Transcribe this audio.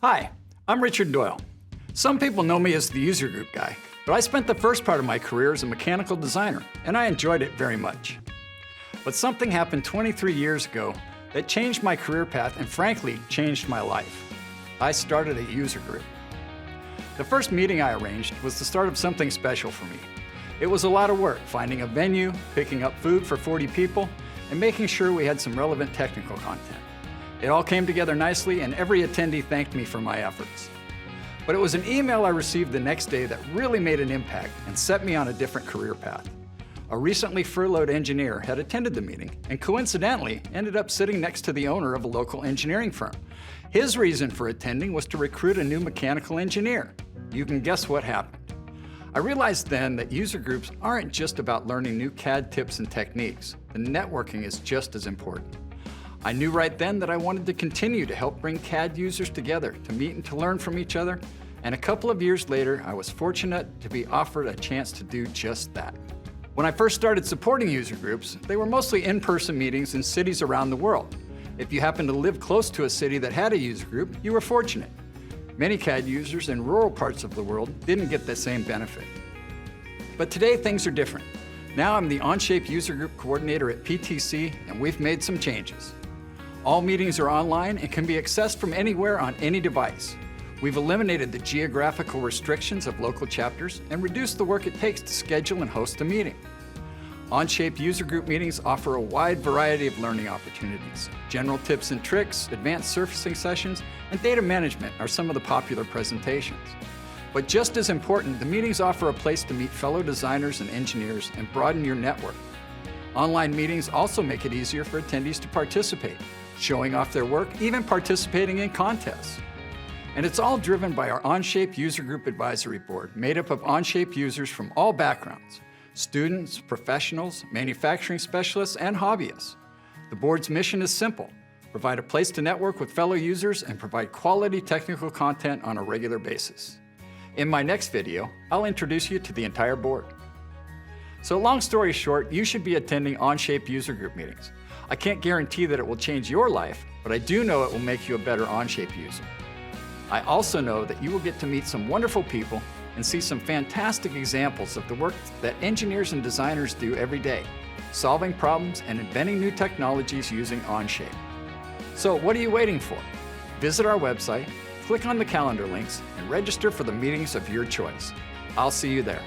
Hi, I'm Richard Doyle. Some people know me as the user group guy, but I spent the first part of my career as a mechanical designer, and I enjoyed it very much. But something happened 23 years ago that changed my career path and frankly changed my life. I started a user group. The first meeting I arranged was the start of something special for me. It was a lot of work, finding a venue, picking up food for 40 people, and making sure we had some relevant technical content. It all came together nicely, and every attendee thanked me for my efforts. But it was an email I received the next day that really made an impact and set me on a different career path. A recently furloughed engineer had attended the meeting and coincidentally ended up sitting next to the owner of a local engineering firm. His reason for attending was to recruit a new mechanical engineer. You can guess what happened. I realized then that user groups aren't just about learning new CAD tips and techniques. The networking is just as important. I knew right then that I wanted to continue to help bring CAD users together to meet and to learn from each other, and a couple of years later, I was fortunate to be offered a chance to do just that. When I first started supporting user groups, they were mostly in-person meetings in cities around the world. If you happened to live close to a city that had a user group, you were fortunate. Many CAD users in rural parts of the world didn't get the same benefit. But today, things are different. Now I'm the Onshape User Group Coordinator at PTC, and we've made some changes. All meetings are online and can be accessed from anywhere on any device. We've eliminated the geographical restrictions of local chapters and reduced the work it takes to schedule and host a meeting. Onshape User Group meetings offer a wide variety of learning opportunities. General tips and tricks, advanced surfacing sessions, and data management are some of the popular presentations. But just as important, the meetings offer a place to meet fellow designers and engineers and broaden your network. Online meetings also make it easier for attendees to participate, showing off their work, even participating in contests. And it's all driven by our Onshape User Group Advisory Board, made up of Onshape users from all backgrounds: students, professionals, manufacturing specialists, and hobbyists. The board's mission is simple: provide a place to network with fellow users and provide quality technical content on a regular basis. In my next video, I'll introduce you to the entire board. So long story short, you should be attending Onshape User Group meetings. I can't guarantee that it will change your life, but I do know it will make you a better Onshape user. I also know that you will get to meet some wonderful people and see some fantastic examples of the work that engineers and designers do every day, solving problems and inventing new technologies using Onshape. So what are you waiting for? Visit our website, click on the calendar links, and register for the meetings of your choice. I'll see you there.